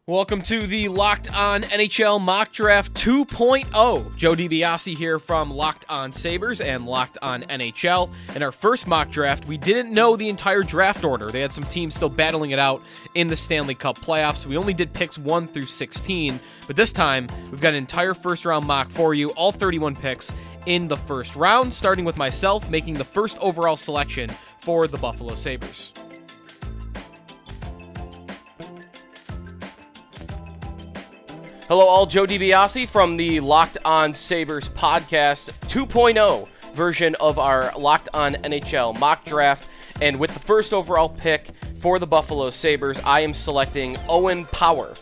Welcome to the Locked On NHL Mock Draft 2.0. Joe DiBiase here from Locked On Sabres and Locked On NHL. In our first mock draft, we didn't know the entire draft order. They had some teams still battling it out in the Stanley Cup playoffs. We only did picks 1 through 16, but this time we've got an entire first-round mock for you, all 31 picks in the first round, starting with myself making the first overall selection for the Buffalo Sabres. Hello all, Joe DiBiase from the Locked On Sabres podcast 2.0 version of our Locked On NHL mock draft. And with the first overall pick for the Buffalo Sabres, I am selecting Owen Power,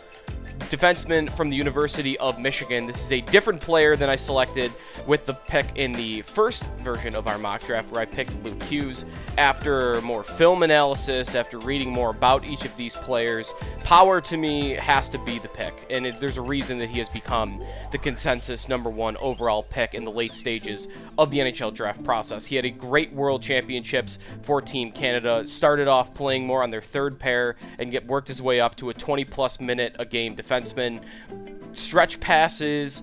defenseman from the University of Michigan. This is a different player than I selected with the pick in the first version of our mock draft, where I picked Luke Hughes. After more film analysis, after reading more about each of these players, Power to me has to be the pick, and there's a reason that he has become the consensus number one overall pick in the late stages of the NHL draft process. He had a great World Championships for Team Canada, started off playing more on their third pair and worked his way up to a 20-plus minute a game defenseman. Stretch passes,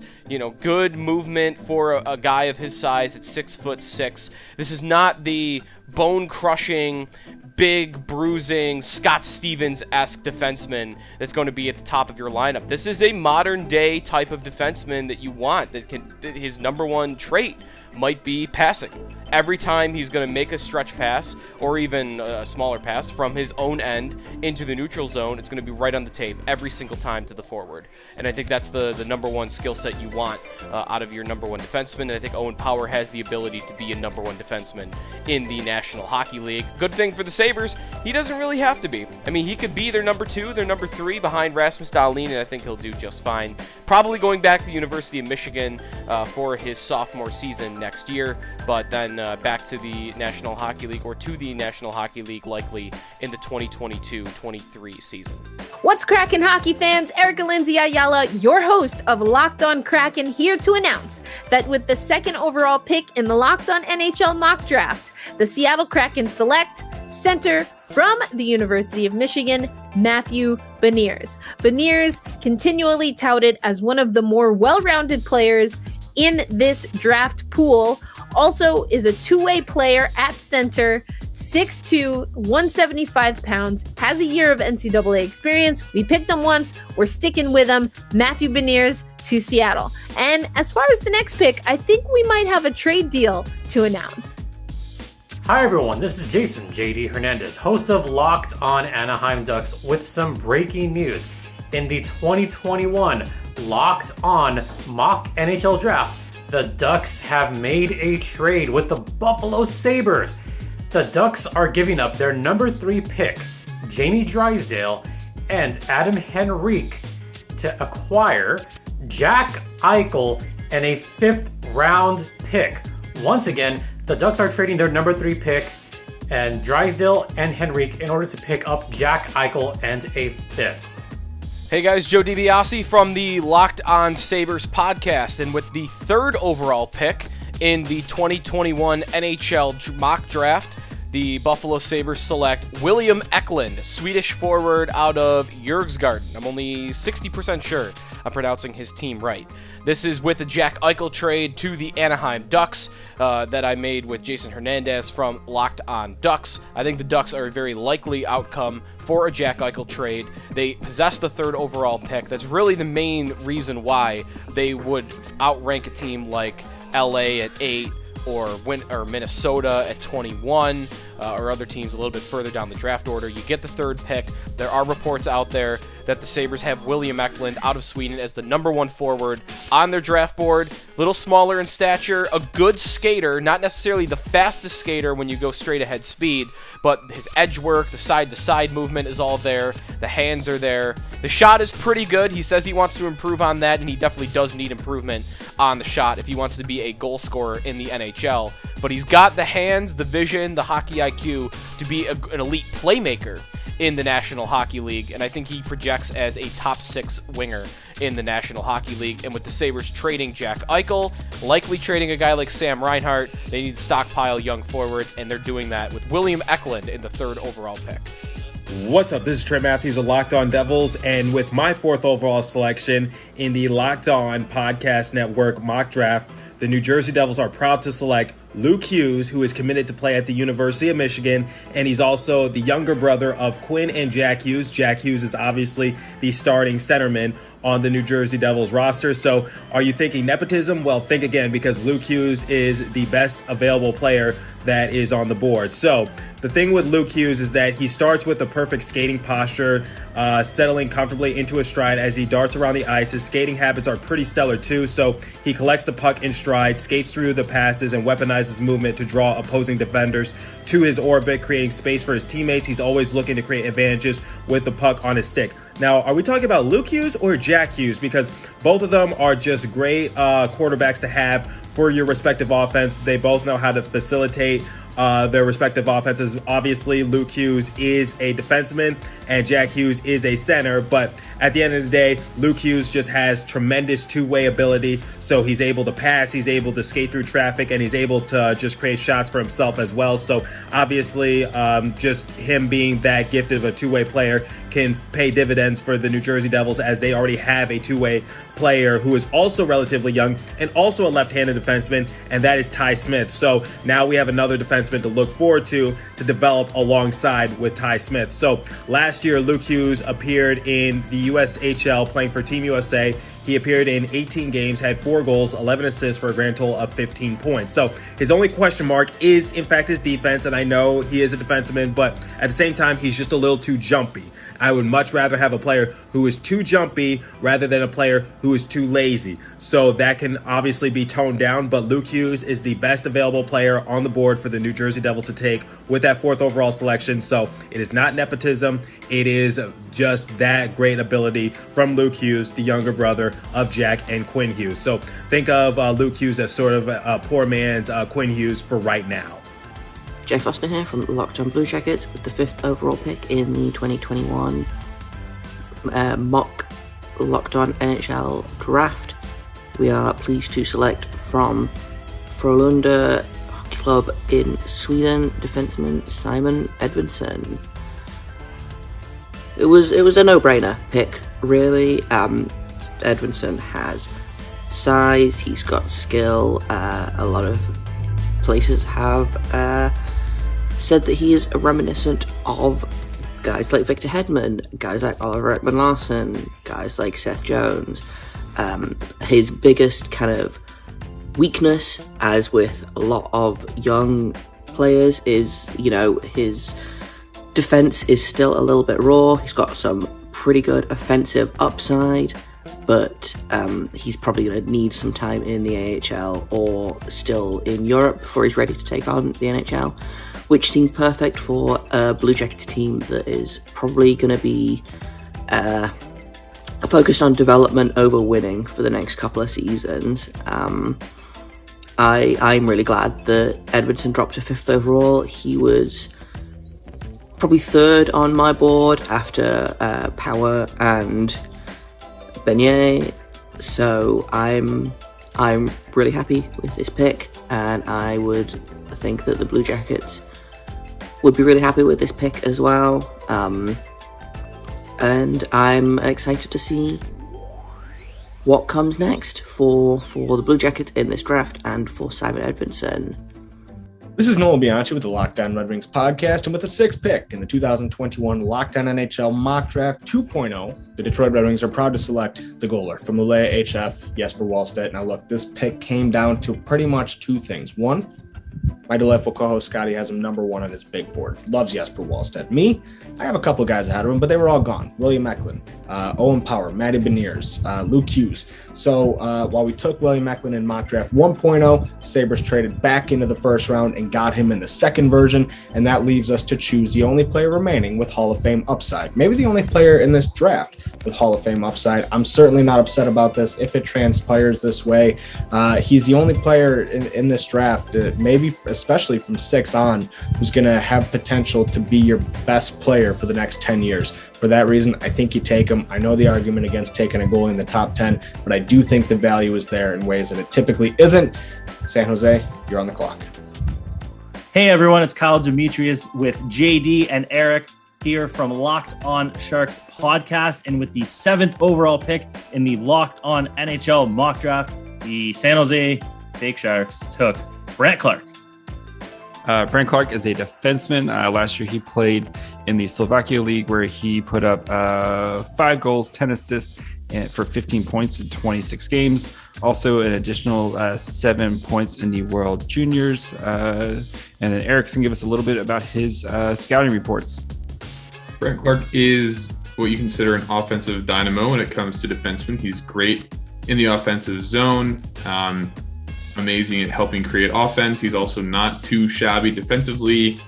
good movement for a guy of his size at 6'6". This is not the bone-crushing, big, bruising, Scott Stevens-esque defenseman that's going to be at the top of your lineup. This is a modern-day type of defenseman that you want, that his number one trait might be passing. Every time he's going to make a stretch pass, or even a smaller pass, from his own end into the neutral zone, it's going to be right on the tape every single time to the forward. And I think that's the number one skill set you want out of your number one defenseman, and I think Owen Power has the ability to be a number one defenseman in the National Hockey League. Good thing for the Sabres, he doesn't really have to be. I mean, he could be their number two, their number three behind Rasmus Dahlin, and I think he'll do just fine. Probably going back to the University of Michigan for his sophomore season next year, but then back to the National Hockey League, or to the National Hockey League likely in the 2022-23 season. What's Kraken hockey fans? Erica Lindsay Ayala, your host of Locked On Kraken, here to announce that with the second overall pick in the Locked On NHL mock draft, the Seattle Kraken select center from the University of Michigan, Matthew Beniers. Beniers, continually touted as one of the more well-rounded players in this draft pool, also is a two-way player at center, 6'2", 175 pounds, has a year of NCAA experience. We picked him once. We're sticking with him. Matthew Beniers to Seattle. And as far as the next pick, I think we might have a trade deal to announce. Hi everyone, this is Jason JD Hernandez, host of Locked On Anaheim Ducks, with some breaking news. In the 2021 Locked On Mock NHL Draft, the Ducks have made a trade with the Buffalo Sabres. The Ducks are giving up their number 3 pick, Jamie Drysdale, and Adam Henrique to acquire Jack Eichel and a 5th round pick. Once again, the Ducks are trading their number 3 pick and Drysdale and Henrique in order to pick up Jack Eichel and a 5th. Hey guys, Joe DiBiase from the Locked On Sabres podcast, and with the third overall pick in the 2021 NHL mock draft, the Buffalo Sabres select William Eklund, Swedish forward out of Djurgården. I'm only 60% sure I'm pronouncing his team right. This is with a Jack Eichel trade to the Anaheim Ducks that I made with Jason Hernandez from Locked On Ducks. I think the Ducks are a very likely outcome for a Jack Eichel trade. They possess the third overall pick. That's really the main reason why they would outrank a team like LA at 8 or Minnesota at 21, or other teams a little bit further down the draft order. You get the third pick. There are reports out there that the Sabres have William Eklund out of Sweden as the number 1 forward on their draft board. Little smaller in stature, a good skater, not necessarily the fastest skater when you go straight ahead speed, but his edge work, the side-to-side movement is all there. The hands are there. The shot is pretty good. He says he wants to improve on that, and he definitely does need improvement on the shot if he wants to be a goal scorer in the NHL. But he's got the hands, the vision, the hockey IQ to be an elite playmaker in the National Hockey League, and I think he projects as a top 6 winger in the National Hockey League. And with the Sabres trading Jack Eichel, likely trading a guy like Sam Reinhart, they need to stockpile young forwards, and they're doing that with William Eklund in the 3rd overall pick. What's up? This is Trey Matthews of Locked On Devils, and with my 4th overall selection in the Locked On Podcast Network mock draft, the New Jersey Devils are proud to select Luke Hughes, who is committed to play at the University of Michigan, and he's also the younger brother of Quinn and Jack Hughes. Jack Hughes is obviously the starting centerman on the New Jersey Devils roster. So are you thinking nepotism? Well, think again, because Luke Hughes is the best available player that is on the board. So the thing with Luke Hughes is that he starts with a perfect skating posture, settling comfortably into a stride as he darts around the ice. His skating habits are pretty stellar too, so he collects the puck in stride, skates through the passes, and weaponizes movement to draw opposing defenders to his orbit, creating space for his teammates. He's always looking to create advantages with the puck on his stick. Now, are we talking about Luke Hughes or Jack Hughes? Because both of them are just great quarterbacks to have for your respective offense. They both know how to facilitate their respective offenses. Obviously, Luke Hughes is a defenseman and Jack Hughes is a center, but at the end of the day, Luke Hughes just has tremendous two-way ability. So he's able to pass, he's able to skate through traffic, and he's able to just create shots for himself as well. So obviously, just him being that gifted of a two-way player can pay dividends for the New Jersey Devils, as they already have a two-way player who is also relatively young and also a left-handed defenseman, and that is Ty Smith. So now we have another defenseman to look forward to develop alongside with Ty Smith. So last year, Luke Hughes appeared in the USHL playing for Team USA. He appeared in 18 games, had 4 goals, 11 assists for a grand total of 15 points. So his only question mark is, in fact, his defense. And I know he is a defenseman, but at the same time, he's just a little too jumpy. I would much rather have a player who is too jumpy rather than a player who is too lazy. So that can obviously be toned down, but Luke Hughes is the best available player on the board for the New Jersey Devils to take with that 4th overall selection. So it is not nepotism. It is just that great ability from Luke Hughes, the younger brother of Jack and Quinn Hughes. So think of Luke Hughes as sort of a poor man's Quinn Hughes for right now. Jay Foster here from Locked On Blue Jackets with the 5th overall pick in the 2021 mock Locked On NHL Draft. We are pleased to select from Frölunda Hockey Club in Sweden, defenseman Simon Edvinsson. It was a no-brainer pick, really. Edvinsson has size, he's got skill. A lot of places have said that he is reminiscent of guys like Victor Hedman, guys like Oliver Ekman-Larsson, guys like Seth Jones. His biggest kind of weakness, as with a lot of young players, is, his defense is still a little bit raw. He's got some pretty good offensive upside, but he's probably going to need some time in the AHL or still in Europe before he's ready to take on the NHL, which seemed perfect for a Blue Jackets team that is probably going to be focused on development over winning for the next couple of seasons. I'm really glad that Edvinsson dropped to 5th overall. He was probably 3rd on my board after Power and Beignet, so I'm really happy with this pick, and I would think that the Blue Jackets would be really happy with this pick as well. And I'm excited to see what comes next for the Blue Jackets in this draft and for Simon Edvinsson. This is Noel Bianchi with the Locked On Red Wings podcast, and with the 6th pick in the 2021 Locked On NHL Mock Draft 2.0, the Detroit Red Wings are proud to select the goaler from Luleå HF, Jesper Wallstedt. Now look, this pick came down to pretty much 2 things. One, my delightful co-host Scotty has him number 1 on his big board. Loves Jesper Wallstedt. Me, I have a couple guys ahead of him, but they were all gone. William Eklund, Owen Power, Matty Beniers, Luke Hughes. So while we took William Eklund in mock draft 1.0, Sabres traded back into the 1st round and got him in the 2nd version, and that leaves us to choose the only player remaining with Hall of Fame upside. Maybe the only player in this draft with Hall of Fame upside. I'm certainly not upset about this if it transpires this way. He's the only player in this draft, maybe especially from 6 on, who's going to have potential to be your best player for the next 10 years. For that reason, I think you take him. I know the argument against taking a goalie in the top 10, but I do think the value is there in ways that it typically isn't. San Jose, you're on the clock. Hey everyone, it's Kyle Demetrius with JD and Eric here from Locked On Sharks podcast. And with the 7th overall pick in the Locked On NHL mock draft, the San Jose Fake Sharks took Brandt Clarke. Brandt Clarke is a defenseman. Last year he played in the Slovakia League where he put up 5 goals, 10 assists for 15 points in 26 games. Also an additional 7 points in the World Juniors. And then Eric's can give us a little bit about his scouting reports. Brandt Clarke is what you consider an offensive dynamo when it comes to defensemen. He's great in the offensive zone, amazing at helping create offense. He's also not too shabby defensively.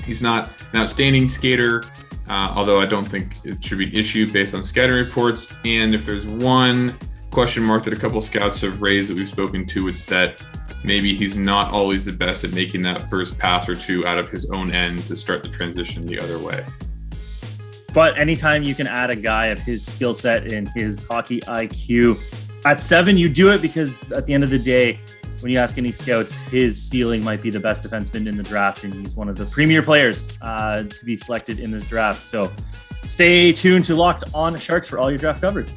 He's not an outstanding skater, although I don't think it should be an issue based on scouting reports. And if there's one question mark that a couple scouts have raised that we've spoken to, it's that maybe he's not always the best at making that first pass or two out of his own end to start the transition the other way. But anytime you can add a guy of his skill set and his hockey IQ at 7, you do it, because at the end of the day, when you ask any scouts, his ceiling might be the best defenseman in the draft, and he's one of the premier players to be selected in this draft. So stay tuned to Locked On Sharks for all your draft coverage.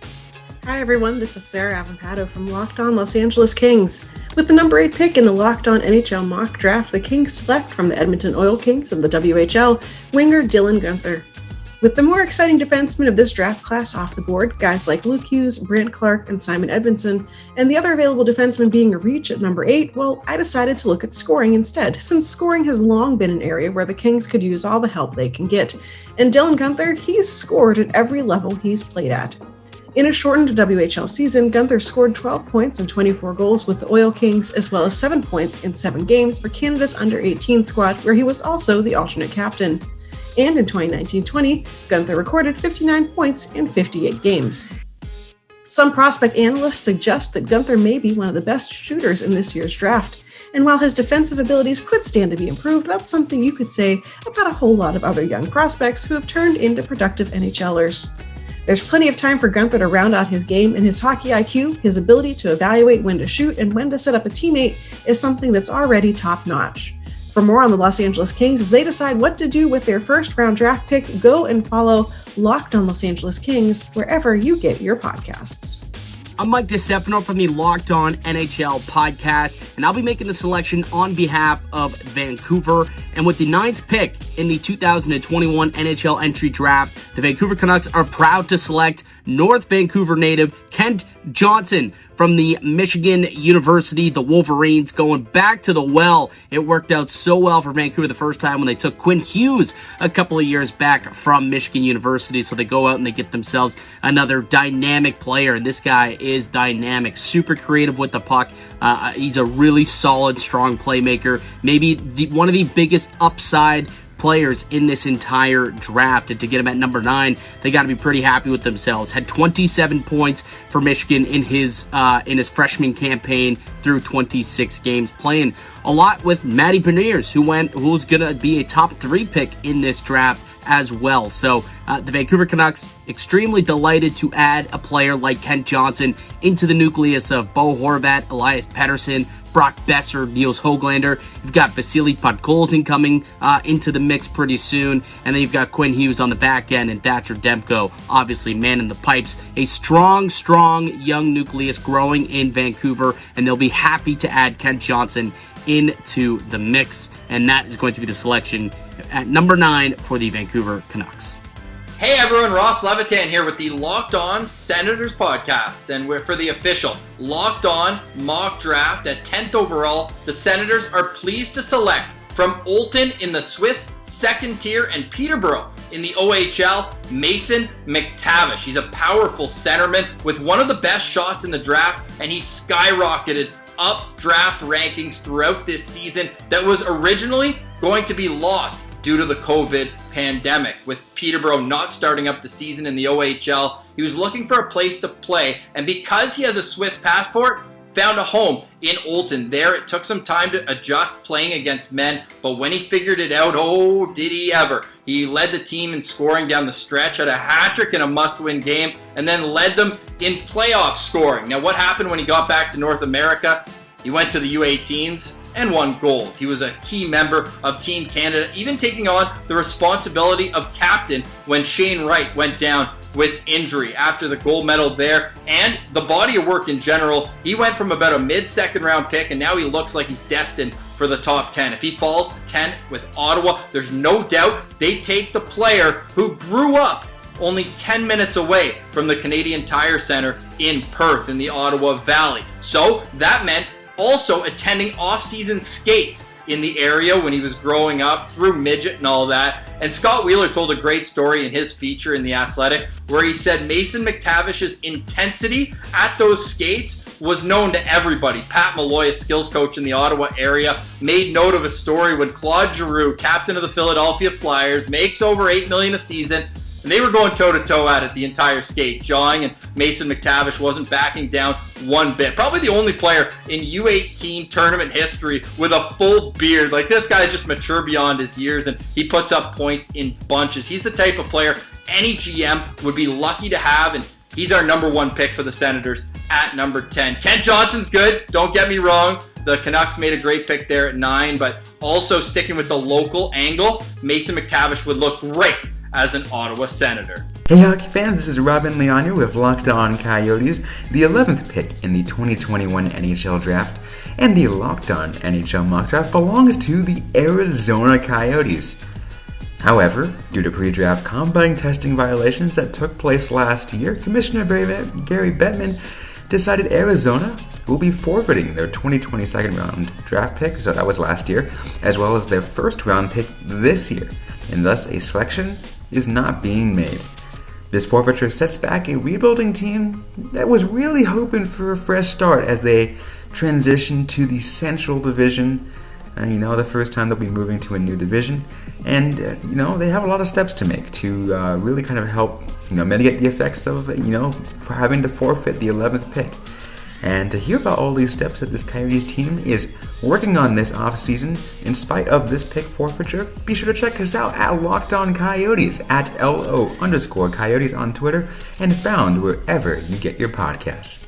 Hi, everyone. This is Sarah Avampato from Locked On Los Angeles Kings. With the number 8 pick in the Locked On NHL mock draft, the Kings select from the Edmonton Oil Kings of the WHL winger Dylan Guenther. With the more exciting defensemen of this draft class off the board, guys like Luke Hughes, Brandt Clarke, and Simon Edvinsson, and the other available defensemen being a reach at number 8, well, I decided to look at scoring instead, since scoring has long been an area where the Kings could use all the help they can get. And Dylan Guenther, he's scored at every level he's played at. In a shortened WHL season, Guenther scored 12 points and 24 goals with the Oil Kings, as well as 7 points in 7 games for Canada's under-18 squad, where he was also the alternate captain. And in 2019-20, Guenther recorded 59 points in 58 games. Some prospect analysts suggest that Guenther may be one of the best shooters in this year's draft. And while his defensive abilities could stand to be improved, that's something you could say about a whole lot of other young prospects who have turned into productive NHLers. There's plenty of time for Guenther to round out his game, and his hockey IQ, his ability to evaluate when to shoot and when to set up a teammate, is something that's already top-notch. For more on the Los Angeles Kings as they decide what to do with their first-round draft pick, go and follow Locked On Los Angeles Kings wherever you get your podcasts. I'm Mike DeStefano from the Locked On NHL podcast, and I'll be making the selection on behalf of Vancouver. And with the 9th pick in the 2021 NHL entry draft, the Vancouver Canucks are proud to select North Vancouver native Kent Johnson from the Michigan University, the Wolverines, going back to the well. It worked out so well for Vancouver the first time when they took Quinn Hughes a couple of years back from Michigan University. So they go out and they get themselves another dynamic player. And this guy is dynamic, super creative with the puck. He's a really solid, strong playmaker. Maybe one of the biggest upside players in this entire draft, and to get him at number 9, they got to be pretty happy with themselves. Had 27 points for Michigan in his freshman campaign through 26 games, playing a lot with Matty Beniers, who's gonna be a top 3 pick in this draft as well. So the Vancouver Canucks extremely delighted to add a player like Kent Johnson into the nucleus of Bo Horvat, Elias Pettersson, Brock Besser, Niels Höglander. You've got Vasily Podkolzin coming into the mix pretty soon. And then you've got Quinn Hughes on the back end and Thatcher Demko, obviously man in the pipes. A strong young nucleus growing in Vancouver, and they'll be happy to add Kent Johnson into the mix. And that is going to be the selection at number 9 for the Vancouver Canucks. Hey everyone, Ross Levitan here with the Locked On Senators podcast, and we're for the official Locked On mock draft at 10th overall. The Senators are pleased to select from Olten in the Swiss second tier and Peterborough in the OHL, Mason McTavish. He's a powerful centerman with one of the best shots in the draft, and he skyrocketed up draft rankings throughout this season that was originally going to be lost due to the COVID pandemic. With Peterborough not starting up the season in the OHL, he was looking for a place to play, and because he has a Swiss passport, found a home in Olten. There, it took some time to adjust playing against men, but when he figured it out, oh, did he ever. He led the team in scoring down the stretch, had a hat-trick in a must-win game, and then led them in playoff scoring. Now, what happened when he got back to North America? He went to the U18s, and won gold. He was a key member of Team Canada, even taking on the responsibility of captain when Shane Wright went down with injury. After the gold medal there and the body of work in general, he went from about a mid-second round pick, and now he looks like he's destined for the top 10. If he falls to 10 with Ottawa, there's no doubt they take the player who grew up only 10 minutes away from the Canadian Tire Center in Perth in the Ottawa Valley. So that meant also attending off-season skates in the area when he was growing up through midget and all that. And Scott Wheeler told a great story in his feature in The Athletic where he said Mason McTavish's intensity at those skates was known to everybody. Pat Malloy, a skills coach in the Ottawa area, made note of a story when Claude Giroux, captain of the Philadelphia Flyers, makes over $8 million a season, and they were going toe-to-toe at it the entire skate, jawing, and Mason McTavish wasn't backing down one bit. Probably the only player in U18 tournament history with a full beard. Like, this guy's just mature beyond his years, and he puts up points in bunches. He's the type of player any GM would be lucky to have, and he's our number 1 pick for the Senators at number 10. Kent Johnson's good, don't get me wrong. The Canucks made a great pick there at 9, but also sticking with the local angle, Mason McTavish would look great as an Ottawa Senator. Hey hockey fans, this is Robin Leonio with Locked On Coyotes, the 11th pick in the 2021 NHL Draft, and the Locked On NHL Mock Draft belongs to the Arizona Coyotes. However, due to pre-draft combine testing violations that took place last year, Commissioner Gary Bettman decided Arizona will be forfeiting their 2020 second round draft pick, so that was last year, as well as their first round pick this year, and thus a selection is not being made. This forfeiture sets back a rebuilding team that was really hoping for a fresh start as they transition to the Central Division. The first time they'll be moving to a new division. And, they have a lot of steps to make to really kind of help, mitigate the effects of, for having to forfeit the 11th pick. And to hear about all these steps that this Coyotes team is working on this offseason in spite of this pick forfeiture, be sure to check us out at Locked On Coyotes at LO_Coyotes on Twitter and found wherever you get your podcasts.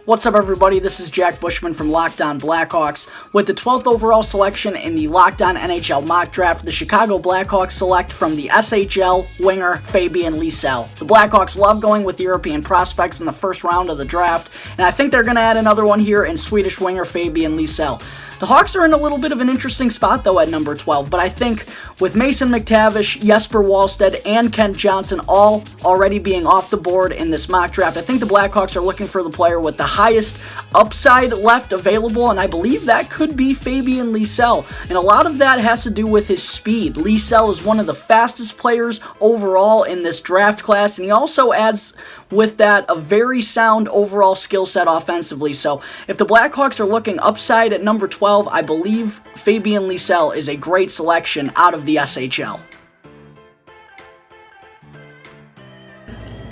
What's up, everybody? This is Jack Bushman from Locked On Blackhawks. With the 12th overall selection in the Locked On NHL Mock Draft, the Chicago Blackhawks select from the SHL winger Fabian Lysell. The Blackhawks love going with European prospects in the first round of the draft, and I think they're going to add another one here in Swedish winger Fabian Lysell. The Hawks are in a little bit of an interesting spot, though, at number 12, but I think with Mason McTavish, Jesper Wallstedt, and Kent Johnson all already being off the board in this mock draft, I think the Blackhawks are looking for the player with the highest upside left available, and I believe that could be Fabian Lysell. And a lot of that has to do with his speed. Lysell is one of the fastest players overall in this draft class, and he also adds with that a very sound overall skill set offensively. So if the Blackhawks are looking upside at number 12, I believe Fabian Lysell is a great selection out of the SHL.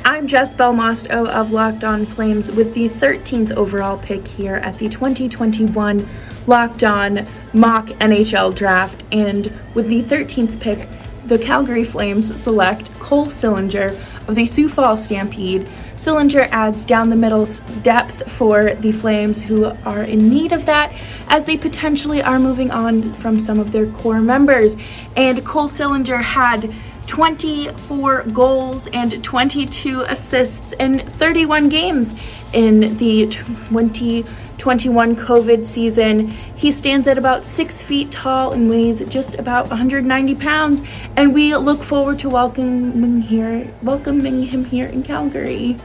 I'm Jess Belmosto of Locked On Flames with the 13th overall pick here at the 2021 Locked On Mock NHL Draft, and with the 13th pick, the Calgary Flames select Cole Sillinger of the Sioux Falls Stampede. Sillinger adds down the middle depth for the Flames, who are in need of that as they potentially are moving on from some of their core members. And Cole Sillinger had 24 goals and 22 assists in 31 games in the 2021 COVID season. He stands at about 6 feet tall and weighs just about 190 pounds, and we look forward to welcoming him here in Calgary.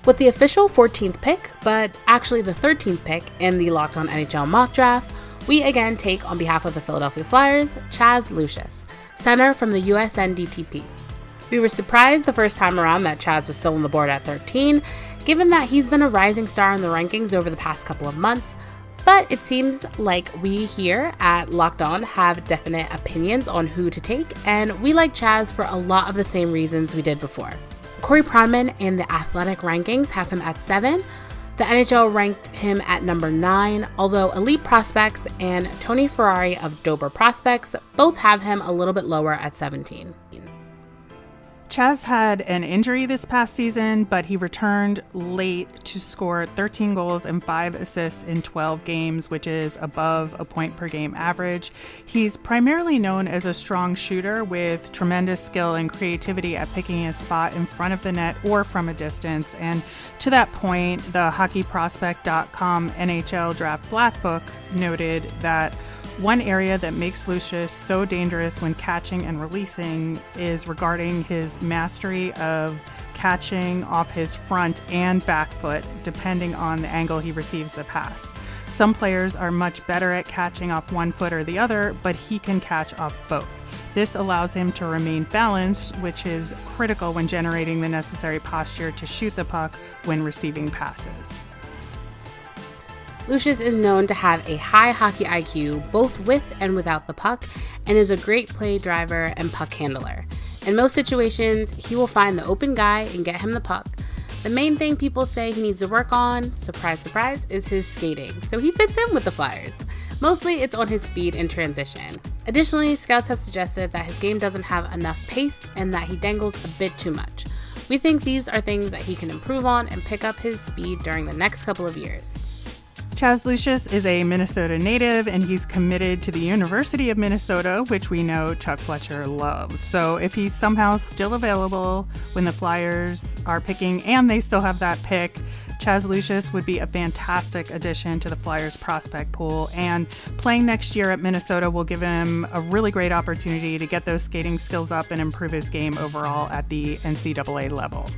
With the official 14th pick, but actually the 13th pick in the Locked On NHL Mock Draft, we again take, on behalf of the Philadelphia Flyers, Chaz Lucius, center from the USNDTP. We were surprised the first time around that Chaz was still on the board at 13, given that he's been a rising star in the rankings over the past couple of months, but it seems like we here at Locked On have definite opinions on who to take, and we like Chaz for a lot of the same reasons we did before. Corey Pronman and the Athletic rankings have him at 7. The NHL ranked him at number 9, although Elite Prospects and Tony Ferrari of Dober Prospects both have him a little bit lower at 17. Chaz had an injury this past season, but he returned late to score 13 goals and 5 assists in 12 games, which is above a point per game average. He's primarily known as a strong shooter with tremendous skill and creativity at picking a spot in front of the net or from a distance. And to that point, the hockeyprospect.com NHL Draft Black Book noted that one area that makes Lucius so dangerous when catching and releasing is regarding his mastery of catching off his front and back foot, depending on the angle he receives the pass. Some players are much better at catching off one foot or the other, but he can catch off both. This allows him to remain balanced, which is critical when generating the necessary posture to shoot the puck when receiving passes. Lucius is known to have a high hockey IQ, both with and without the puck, and is a great play driver and puck handler. In most situations, he will find the open guy and get him the puck. The main thing people say he needs to work on, surprise, surprise, is his skating, so he fits in with the Flyers. Mostly, it's on his speed and transition. Additionally, scouts have suggested that his game doesn't have enough pace and that he dangles a bit too much. We think these are things that he can improve on and pick up his speed during the next couple of years. Chaz Lucius is a Minnesota native, and he's committed to the University of Minnesota, which we know Chuck Fletcher loves. So if he's somehow still available when the Flyers are picking and they still have that pick, Chaz Lucius would be a fantastic addition to the Flyers prospect pool, and playing next year at Minnesota will give him a really great opportunity to get those skating skills up and improve his game overall at the NCAA level.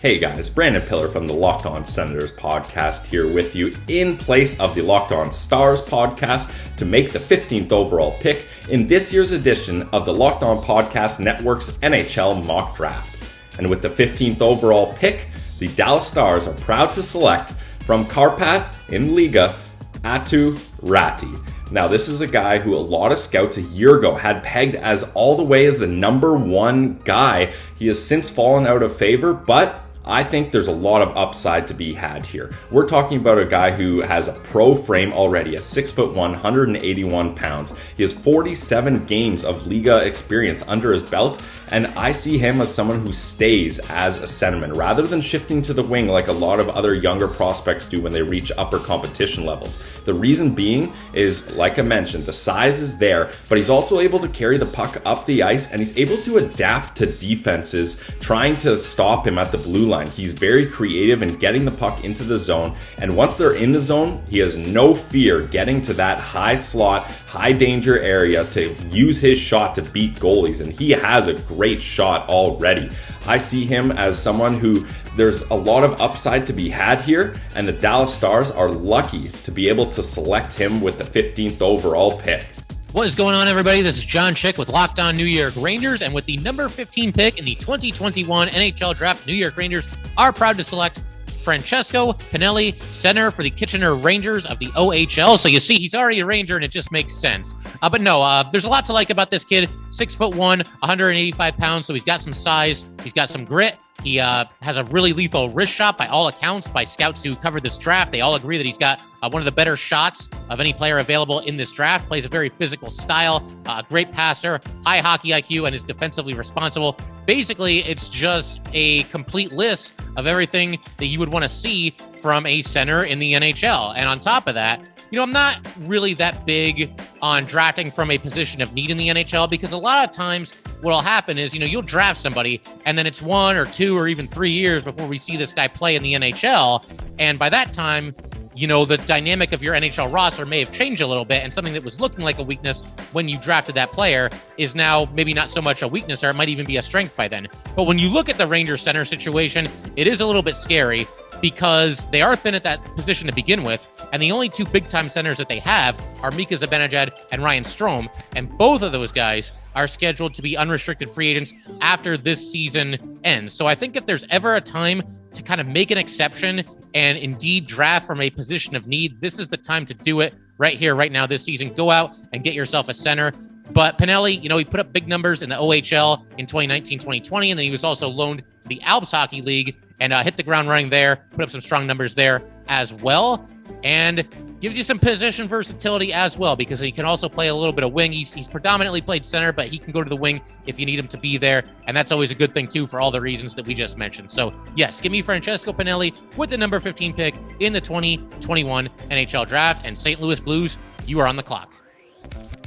Hey guys, Brandon Pillar from the Locked On Senators podcast here with you in place of the Locked On Stars podcast to make the 15th overall pick in this year's edition of the Locked On Podcast Network's NHL Mock Draft. And with the 15th overall pick, the Dallas Stars are proud to select from Karpat in Liga, Atu Ratti. Now, this is a guy who a lot of scouts a year ago had pegged as all the way as the number one guy. He has since fallen out of favor, but I think there's a lot of upside to be had here. We're talking about a guy who has a pro frame already at 6'1", 181 pounds. He has 47 games of Liga experience under his belt, and I see him as someone who stays as a centerman rather than shifting to the wing like a lot of other younger prospects do when they reach upper competition levels. The reason being is, like I mentioned, the size is there, but he's also able to carry the puck up the ice, and he's able to adapt to defenses trying to stop him at the blue line. He's very creative in getting the puck into the zone, and once they're in the zone, he has no fear getting to that high slot, high danger area to use his shot to beat goalies, and he has a great shot already. I see him as someone who there's a lot of upside to be had here, and the Dallas Stars are lucky to be able to select him with the 15th overall pick. What is going on, everybody? This is John Chick with Locked On New York Rangers, and with the number 15 pick in the 2021 NHL Draft, New York Rangers are proud to select Francesco Pinelli, center for the Kitchener Rangers of the OHL. So you see, he's already a Ranger, and it just makes sense. But no, there's a lot to like about this kid. 6'1", 185 pounds, so he's got some size, he's got some grit. He has a really lethal wrist shot by all accounts, by scouts who covered this draft. They all agree that he's got one of the better shots of any player available in this draft. Plays a very physical style, great passer, high hockey IQ, and is defensively responsible. Basically, it's just a complete list of everything that you would want to see from a center in the NHL. And on top of that, you know, I'm not really that big on drafting from a position of need in the NHL, because a lot of times what'll happen is, you know, you'll draft somebody and then it's 1 or 2 or even 3 years before we see this guy play in the NHL. And by that time, you know, the dynamic of your NHL roster may have changed a little bit, and something that was looking like a weakness when you drafted that player is now maybe not so much a weakness, or it might even be a strength by then. But when you look at the Rangers center situation, it is a little bit scary, because they are thin at that position to begin with, and the only 2 big-time centers that they have are Mika Zibanejad and Ryan Strome, and both of those guys are scheduled to be unrestricted free agents after this season ends. So I think if there's ever a time to kind of make an exception and indeed draft from a position of need, this is the time to do it right here, right now, this season. Go out and get yourself a center. But Pinelli, you know, he put up big numbers in the OHL in 2019-2020, and then he was also loaned to the Alps Hockey League and hit the ground running there, put up some strong numbers there as well, and gives you some position versatility as well, because he can also play a little bit of wing. He's predominantly played center, but he can go to the wing if you need him to be there, and that's always a good thing too for all the reasons that we just mentioned. So yes, give me Francesco Pinelli with the number 15 pick in the 2021 NHL Draft, and St. Louis Blues, you are on the clock.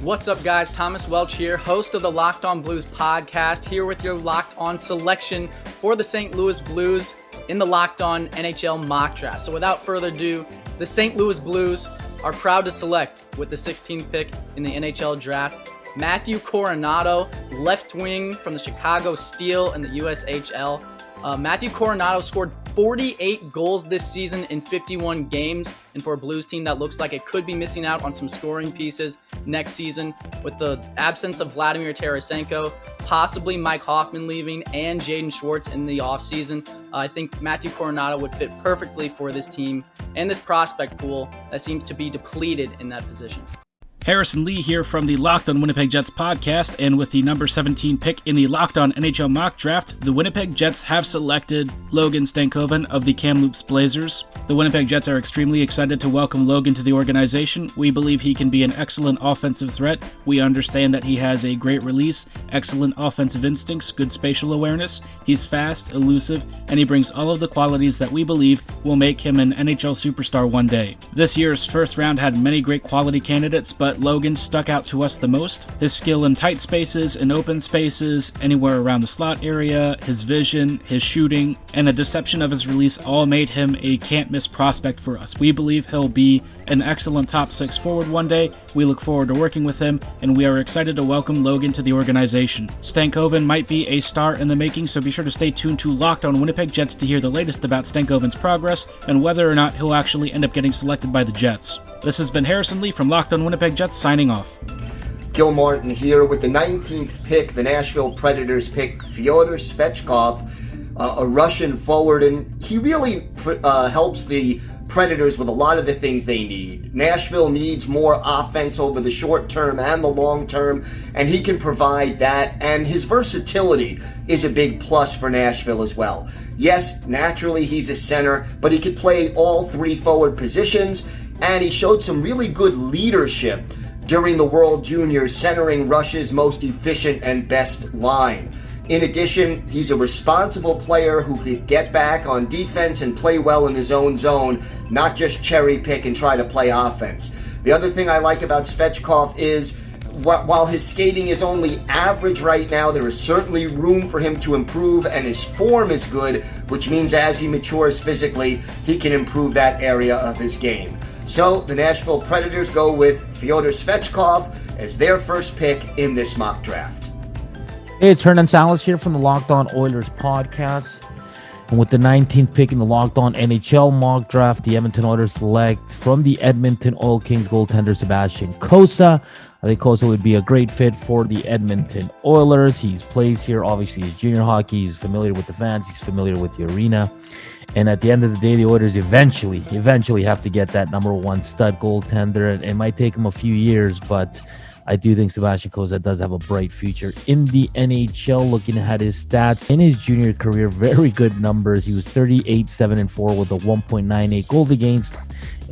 What's up, guys? Thomas Welch here, host of the Locked On Blues podcast, here with your Locked On selection for the St. Louis Blues in the Locked On NHL mock draft. So without further ado, the St. Louis Blues are proud to select with the 16th pick in the NHL draft Matthew Coronato, left wing from the Chicago Steel in the USHL. Matthew Coronato scored 48 goals this season in 51 games, and for a Blues team that looks like it could be missing out on some scoring pieces next season with the absence of Vladimir Tarasenko, possibly Mike Hoffman leaving, and Jaden Schwartz in the offseason, I think Matthew Coronato would fit perfectly for this team and this prospect pool that seems to be depleted in that position. Harrison Lee here from the Locked On Winnipeg Jets podcast, and with the number 17 pick in the Locked On NHL mock draft, the Winnipeg Jets have selected Logan Stankoven of the Kamloops Blazers. The Winnipeg Jets are extremely excited to welcome Logan to the organization. We believe he can be an excellent offensive threat. We understand that he has a great release, excellent offensive instincts, good spatial awareness. He's fast, elusive, and he brings all of the qualities that we believe will make him an NHL superstar one day. This year's first round had many great quality candidates, but Logan stuck out to us the most. His skill in tight spaces, in open spaces, anywhere around the slot area, his vision, his shooting, and the deception of his release all made him a can't-miss prospect for us. We believe he'll be an excellent top 6 forward one day. We look forward to working with him, and we are excited to welcome Logan to the organization. Stankoven might be a star in the making, so be sure to stay tuned to Locked On Winnipeg Jets to hear the latest about Stankoven's progress and whether or not he'll actually end up getting selected by the Jets. This has been Harrison Lee from Locked On Winnipeg Jets signing off. Gil Martin here with the 19th pick. The Nashville Predators pick Fyodor Svechkov, a Russian forward, and he really helps the Predators with a lot of the things they need. Nashville needs more offense over the short term and the long term, and he can provide that, and his versatility is a big plus for Nashville as well. Yes, naturally he's a center, but he could play all 3 forward positions, and he showed some really good leadership during the World Juniors, centering Russia's most efficient and best line. In addition, he's a responsible player who could get back on defense and play well in his own zone, not just cherry pick and try to play offense. The other thing I like about Svechkov is, while his skating is only average right now, there is certainly room for him to improve, and his form is good, which means as he matures physically, he can improve that area of his game. So the Nashville Predators go with Fyodor Svechkov as their first pick in this mock draft. Hey, it's Hernan Salas here from the Locked On Oilers podcast. And with the 19th pick in the Locked On NHL mock draft, the Edmonton Oilers select from the Edmonton Oil Kings goaltender Sebastian Cossa. I think Cossa would be a great fit for the Edmonton Oilers. He plays here, obviously, his junior hockey. He's familiar with the fans. He's familiar with the arena. And at the end of the day, the Oilers eventually have to get that number 1 stud goaltender. It might take him a few years, but I do think Sebastian Cossa does have a bright future in the NHL. Looking at his stats in his junior career, very good numbers. He was 38-7-4 with a 1.98 goals against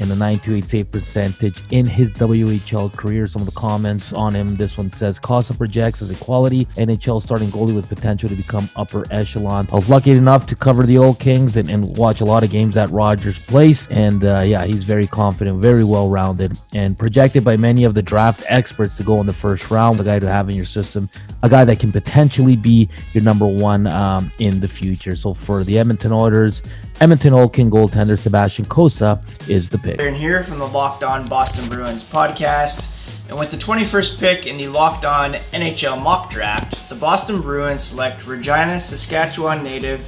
and a 928 save percentage in his WHL career. Some of the comments on him, this one says, Cossa projects as a quality NHL starting goalie with potential to become upper echelon. I was lucky enough to cover the Old Kings and watch a lot of games at Rogers Place. And he's very confident, very well-rounded, and projected by many of the draft experts to go in the first round. A guy to have in your system, a guy that can potentially be your number 1 in the future. So for the Edmonton Oilers, Edmonton Old King goaltender Sebastian Cossa is the pick. Aaron here from the Locked On Boston Bruins podcast. And with the 21st pick in the Locked On NHL mock draft, the Boston Bruins select Regina, Saskatchewan native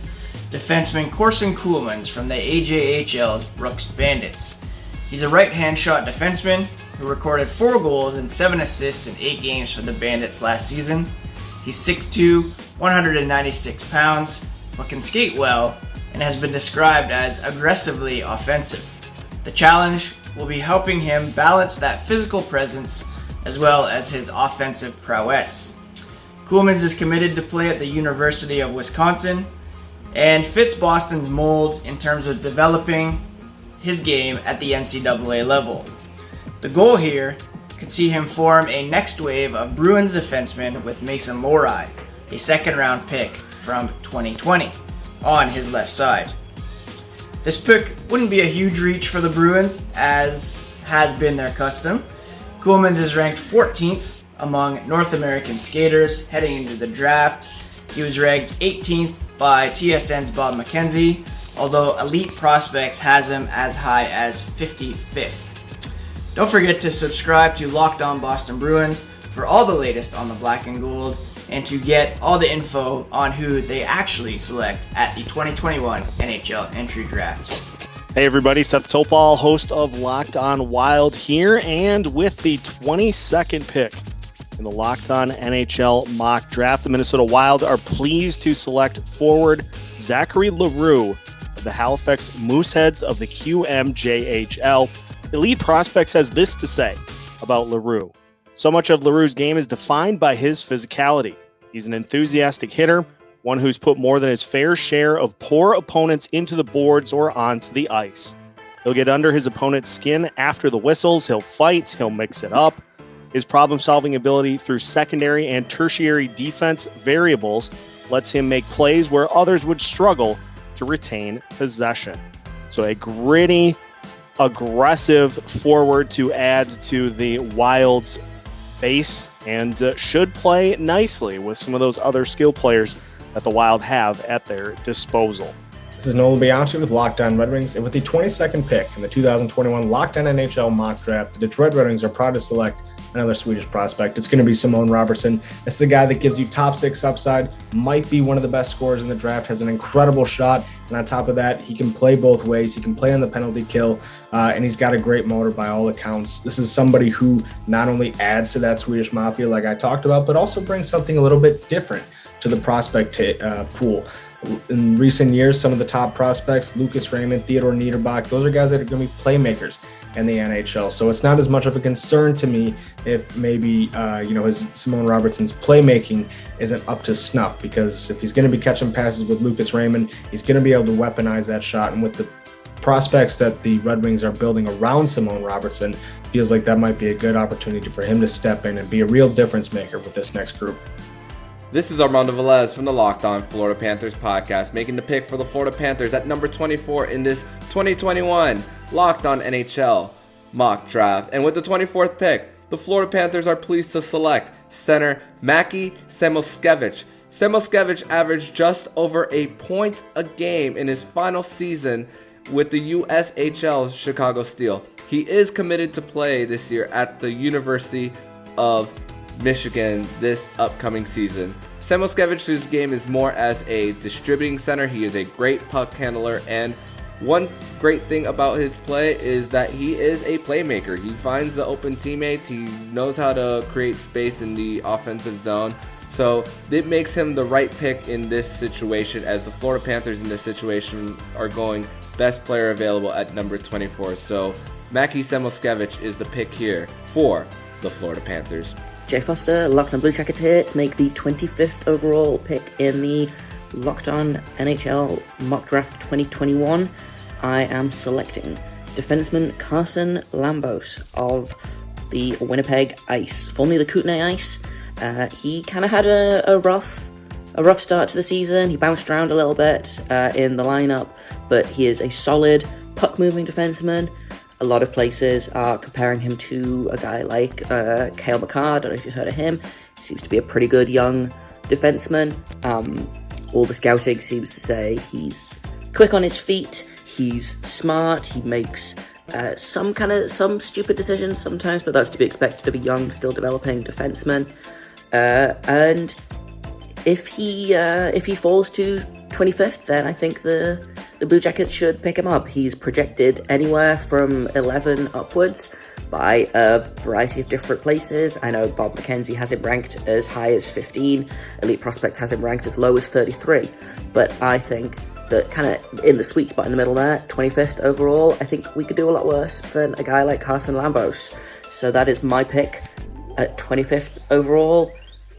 defenseman Corson Kuhlmans from the AJHL's Brooks Bandits. He's a right-hand shot defenseman who recorded 4 goals and 7 assists in 8 games for the Bandits last season. He's 6'2", 196 pounds, but can skate well, and has been described as aggressively offensive. The challenge will be helping him balance that physical presence as well as his offensive prowess. Kuhlmans is committed to play at the University of Wisconsin, and fits Boston's mold in terms of developing his game at the NCAA level. The goal here could see him form a next wave of Bruins defensemen with Mason Lohrei, a second-round pick from 2020, on his left side. This pick wouldn't be a huge reach for the Bruins, as has been their custom. Koolmans is ranked 14th among North American skaters heading into the draft. He was ranked 18th by TSN's Bob McKenzie, although Elite Prospects has him as high as 55th. Don't forget to subscribe to Locked On Boston Bruins for all the latest on the black and gold, and to get all the info on who they actually select at the 2021 NHL Entry Draft. Hey everybody, Seth Topal, host of Locked On Wild here, and with the 22nd pick in the Locked On NHL Mock Draft, the Minnesota Wild are pleased to select forward Zachary Leroux of the Halifax Mooseheads of the QMJHL. Elite Prospects has this to say about Leroux. So much of Leroux's game is defined by his physicality. He's an enthusiastic hitter, one who's put more than his fair share of poor opponents into the boards or onto the ice. He'll get under his opponent's skin after the whistles, he'll fight, he'll mix it up. His problem-solving ability through secondary and tertiary defense variables lets him make plays where others would struggle to retain possession. So a gritty, aggressive forward to add to the Wild's base, and should play nicely with some of those other skill players that the Wild have at their disposal. This is Nolan Bianchi with Locked On Red Wings, and with the 22nd pick in the 2021 Locked On NHL Mock Draft, the Detroit Red Wings are proud to select another Swedish prospect. It's going to be Simon Robertson. It's the guy that gives you top six upside, might be one of the best scorers in the draft, has an incredible shot, and on top of that, he can play both ways. He can play on the penalty kill, and he's got a great motor by all accounts. This is somebody who not only adds to that Swedish mafia like I talked about, but also brings something a little bit different to the prospect pool. In recent years, some of the top prospects, Lucas Raymond, Theodor Niederbach, those are guys that are going to be playmakers in the NHL. So it's not as much of a concern to me if maybe, his Simon Robertson's playmaking isn't up to snuff, because if he's going to be catching passes with Lucas Raymond, he's going to be able to weaponize that shot. And with the prospects that the Red Wings are building around Simon Robertson, feels like that might be a good opportunity for him to step in and be a real difference maker with this next group. This is Armando Velez from the Locked On Florida Panthers podcast, making the pick for the Florida Panthers at number 24 in this 2021 Locked On NHL Mock Draft. And with the 24th pick, the Florida Panthers are pleased to select center Mackie Samoskevich. Samoskevich averaged just over a point a game in his final season with the USHL Chicago Steel. He is committed to play this year at the University of Michigan this upcoming season. Samoskevich's game is more as a distributing center. He is a great puck handler, and one great thing about his play is that he is a playmaker. He finds the open teammates. He knows how to create space in the offensive zone. So it makes him the right pick in this situation, as the Florida Panthers in this situation are going best player available at number 24. So Mackie Samoskevich is the pick here for the Florida Panthers. Jay Foster, Locked On Blue Jackets here to make the 25th overall pick in the Locked On NHL Mock Draft 2021. I am selecting defenseman Carson Lambos of the Winnipeg Ice, formerly the Kootenay Ice. He kind of had a rough start to the season. He bounced around a little bit in the lineup, but he is a solid puck-moving defenseman. A lot of places are comparing him to a guy like Cale Makar. I don't know if you've heard of him. He seems to be a pretty good young defenseman. All the scouting seems to say he's quick on his feet, he's smart, he makes some stupid decisions sometimes, but that's to be expected of a young, still developing defenseman. And if he falls to 25th, then I think the Blue Jackets should pick him up. He's projected anywhere from 11 upwards by a variety of different places. I know Bob McKenzie has him ranked as high as 15. Elite Prospects has him ranked as low as 33. But I think that kind of in the sweet spot in the middle there, 25th overall, I think we could do a lot worse than a guy like Carson Lambos. So that is my pick at 25th overall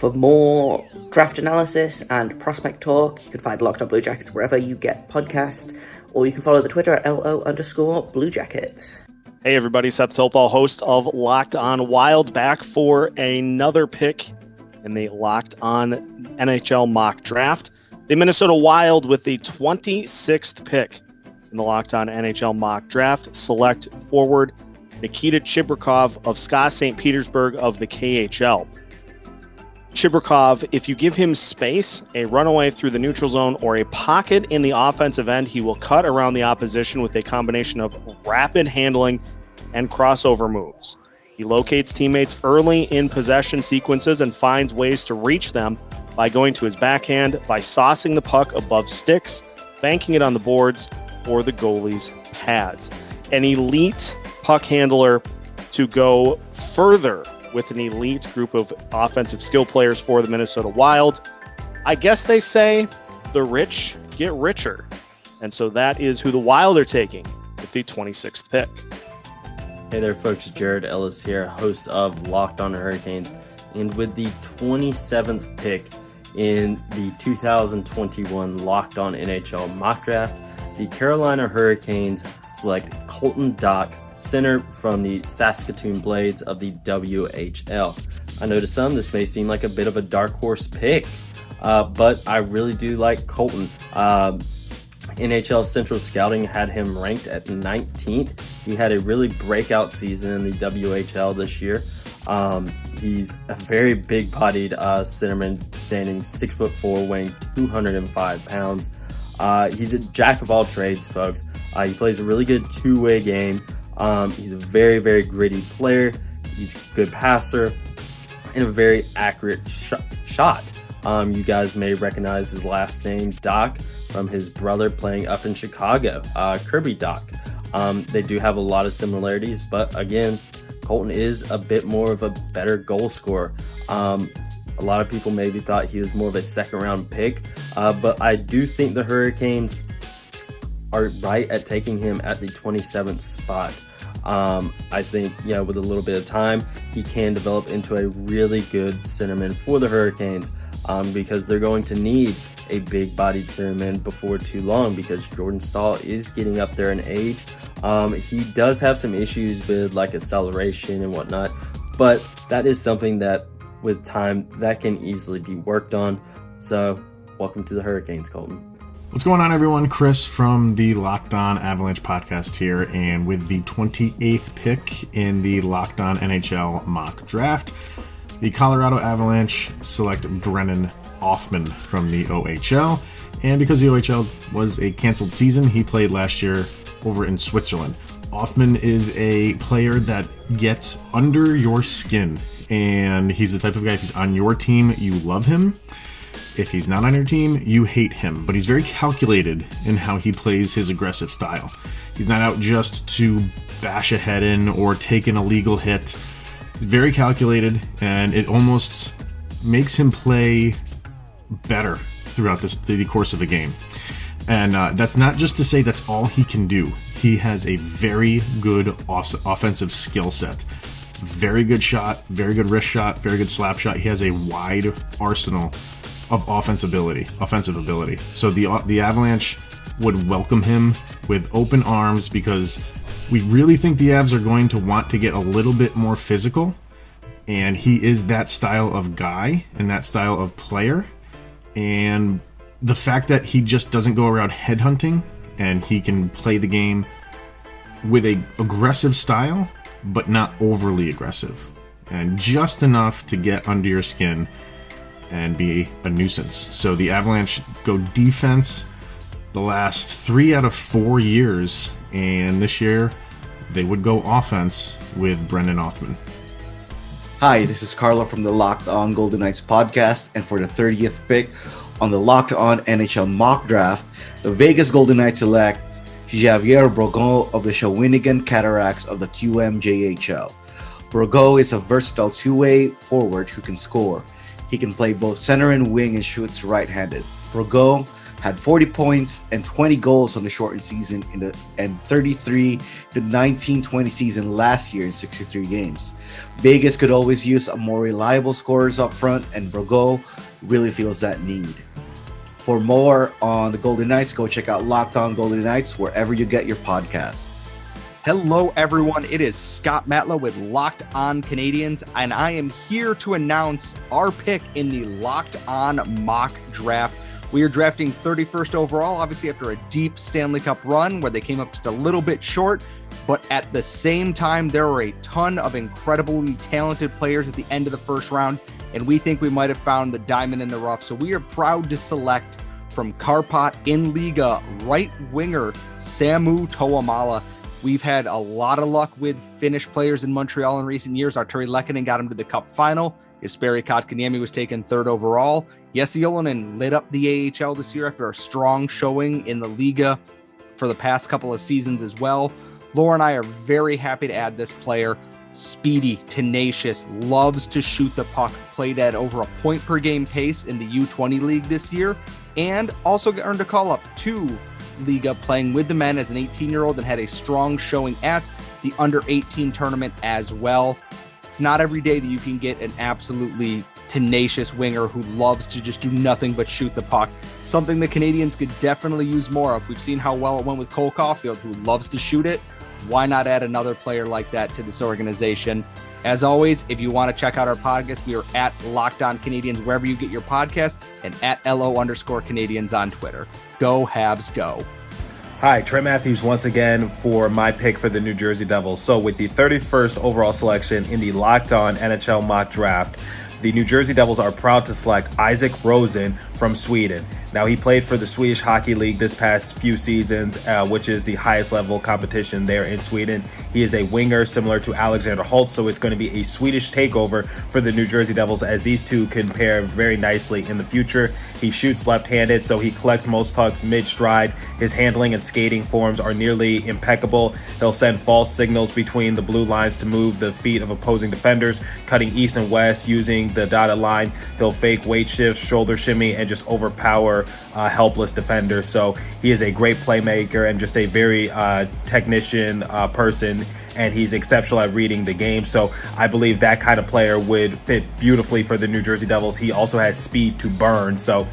For more draft analysis and prospect talk, you can find Locked On Blue Jackets wherever you get podcasts, or you can follow the Twitter at LO_Blue Jackets. Hey everybody, Seth Topal, host of Locked On Wild, back for another pick in the Locked On NHL mock draft. The Minnesota Wild, with the 26th pick in the Locked On NHL mock draft, select forward Nikita Chibrikov of SKA St. Petersburg of the KHL. Chibrikov, if you give him space, a runaway through the neutral zone, or a pocket in the offensive end, he will cut around the opposition with a combination of rapid handling and crossover moves. He locates teammates early in possession sequences and finds ways to reach them by going to his backhand, by saucing the puck above sticks, banking it on the boards, or the goalie's pads. An elite puck handler to go further with an elite group of offensive skill players for the Minnesota Wild. I guess they say the rich get richer. And so that is who the Wild are taking with the 26th pick. Hey there, folks. Jared Ellis here, host of Locked On Hurricanes. And with the 27th pick in the 2021 Locked On NHL mock draft, the Carolina Hurricanes select Colton Dach, center from the Saskatoon Blades of the WHL. I know to some this may seem like a bit of a dark horse pick, but I really do like Colton. NHL Central Scouting had him ranked at 19th. He had a really breakout season in the WHL this year. He's a very big-bodied centerman, standing 6'4", weighing 205 pounds. He's a jack of all trades, folks. He plays a really good two-way game. He's a very, very gritty player. He's a good passer and a very accurate shot. You guys may recognize his last name, Dach, from his brother playing up in Chicago, Kirby Dach. They do have a lot of similarities, but again, Colton is a bit more of a better goal scorer. A lot of people maybe thought he was more of a second-round pick, but I do think the Hurricanes are right at taking him at the 27th spot. I think, with a little bit of time, he can develop into a really good centerman for the Hurricanes, because they're going to need a big-bodied centerman before too long, because Jordan Staal is getting up there in age. He does have some issues with acceleration and whatnot, but that is something that with time that can easily be worked on. So welcome to the Hurricanes, Colton. What's going on, everyone? Chris from the Locked On Avalanche podcast here, and with the 28th pick in the Locked On NHL mock draft, the Colorado Avalanche select Brennan Othmann from the OHL. And because the OHL was a canceled season, he played last year over in Switzerland. Othmann is a player that gets under your skin, and he's the type of guy, if he's on your team, you love him. If he's not on your team, you hate him. But he's very calculated in how he plays his aggressive style. He's not out just to bash a head in or take an illegal hit. He's very calculated, and it almost makes him play better throughout the course of a game. And that's not just to say that's all he can do. He has a very good offensive skill set. Very good shot, very good wrist shot, very good slap shot. He has a wide arsenal of offensive ability. So the Avalanche would welcome him with open arms, because we really think the Avs are going to want to get a little bit more physical, and he is that style of guy and that style of player. And the fact that he just doesn't go around headhunting, and he can play the game with a aggressive style, but not overly aggressive, and just enough to get under your skin and be a nuisance. So the Avalanche go defense the last 3 out of 4 years, and this year they would go offense with Brennan Othmann. Hi, this is Carlo from the Locked On Golden Knights podcast, and for the 30th pick on the Locked On NHL mock draft, the Vegas Golden Knights select Javier Brogan of the Shawinigan Cataracts of the QMJHL. Brogan is a versatile two-way forward who can score. He can play both center and wing and shoots right-handed. Brogan had 40 points and 20 goals on the shortened season and 33 to 19-20 season last year in 63 games. Vegas could always use a more reliable scorers up front, and Brago really feels that need. For more on the Golden Knights, go check out Locked On Golden Knights wherever you get your podcast. Hello, everyone. It is Scott Matlow with Locked On Canadiens, and I am here to announce our pick in the Locked On Mock Draft. We are drafting 31st overall, obviously after a deep Stanley Cup run where they came up just a little bit short, but at the same time, there were a ton of incredibly talented players at the end of the first round, and we think we might have found the diamond in the rough. So we are proud to select from Karpat in Liga right winger Samu Tuomaala. We've had a lot of luck with Finnish players in Montreal in recent years. Arturi Lehkonen got him to the Cup final. Jesperi Kotkaniemi was taken 3rd overall. Jesse Ylönen lit up the AHL this year after a strong showing in the Liga for the past couple of seasons as well. Laura and I are very happy to add this player. Speedy, tenacious, loves to shoot the puck, played at over a point per game pace in the U20 league this year, and also earned a call up to Liga playing with the men as an 18-year-old and had a strong showing at the under 18 tournament as well. It's not every day that you can get an absolutely tenacious winger who loves to just do nothing but shoot the puck. Something the Canadiens could definitely use more of. We've seen how well it went with Cole Caulfield, who loves to shoot it. Why not add another player like that to this organization? As always, if you want to check out our podcast, we are at Locked On Canadiens wherever you get your podcast and at LO_Canadiens on Twitter. Go Habs, go. Hi, Trent Matthews once again for my pick for the New Jersey Devils. So with the 31st overall selection in the Locked On NHL Mock Draft, the New Jersey Devils are proud to select Isaac Rosen from Sweden. Now, he played for the Swedish Hockey League this past few seasons, which is the highest level competition there in Sweden. He is a winger similar to Alexander Holtz, so it's going to be a Swedish takeover for the New Jersey Devils as these two can pair very nicely in the future. He shoots left-handed, so he collects most pucks mid-stride. His handling and skating forms are nearly impeccable. He'll send false signals between the blue lines to move the feet of opposing defenders, cutting east and west using the dotted line. He'll fake weight shifts, shoulder shimmy, and just overpower helpless defenders. So he is a great playmaker and just a very technician person, and he's exceptional at reading the game. So I believe that kind of player would fit beautifully for the New Jersey Devils. He also has speed to burn, so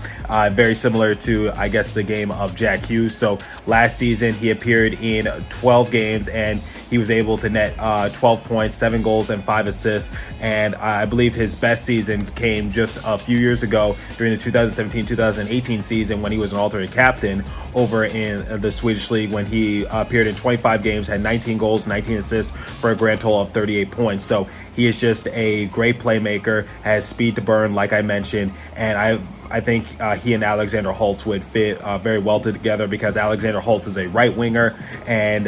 very similar to, I guess, the game of Jack Hughes. So last season he appeared in 12 games and he was able to net 12 points, 7 goals, and 5 assists. And I believe his best season came just a few years ago during the 2017-2018 season when he was an alternate captain over in the Swedish League, when he appeared in 25 games, had 19 goals, 19 assists for a grand total of 38 points. So he is just a great playmaker, has speed to burn, like I mentioned, and I think he and Alexander Holtz would fit very well together, because Alexander Holtz is a right winger and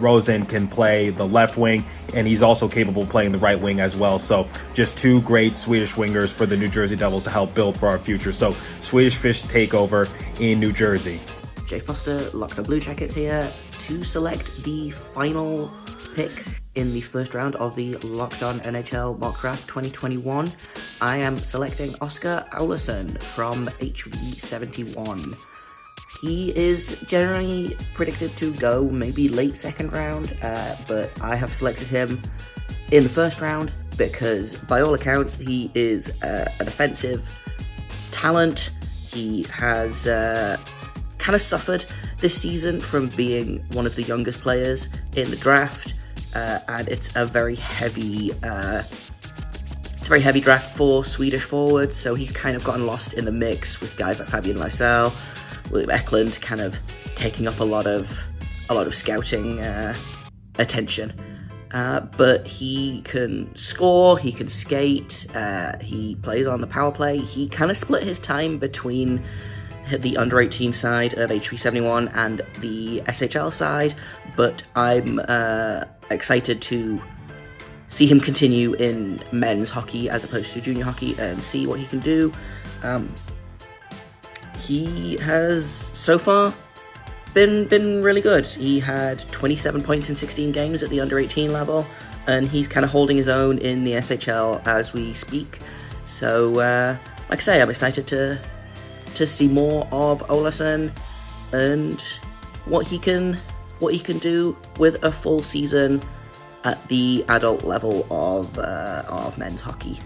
Rosen can play the left wing, and he's also capable of playing the right wing as well. So just two great Swedish wingers for the New Jersey Devils to help build for our future. So Swedish Fish takeover in New Jersey. Jay Foster, Locked On Blue Jackets here to select the final pick in the first round of the Locked On NHL Mock Draft 2021. I am selecting Oscar Aulason from HV71. He is generally predicted to go maybe late second round, but I have selected him in the first round because, by all accounts, he is an offensive talent. He has kind of suffered this season from being one of the youngest players in the draft, and it's a very heavy draft for Swedish forwards, so he's kind of gotten lost in the mix with guys like Fabian Lysell, William Eklund kind of taking up a lot of scouting attention. But he can score, he can skate, he plays on the power play. He kind of split his time between the under-18 side of HV71 and the SHL side, but I'm excited to see him continue in men's hockey as opposed to junior hockey and see what he can do. He has so far been really good. He had 27 points in 16 games at the under-18 level, and he's kind of holding his own in the SHL as we speak. So, like I say, I'm excited to to see more of Olausson and what he can do with a full season at the adult level of men's hockey.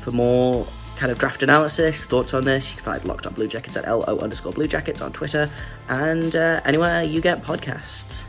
For more kind of draft analysis, thoughts on this, you can find Locked On Blue Jackets at LO_Blue Jackets on Twitter and anywhere you get podcasts.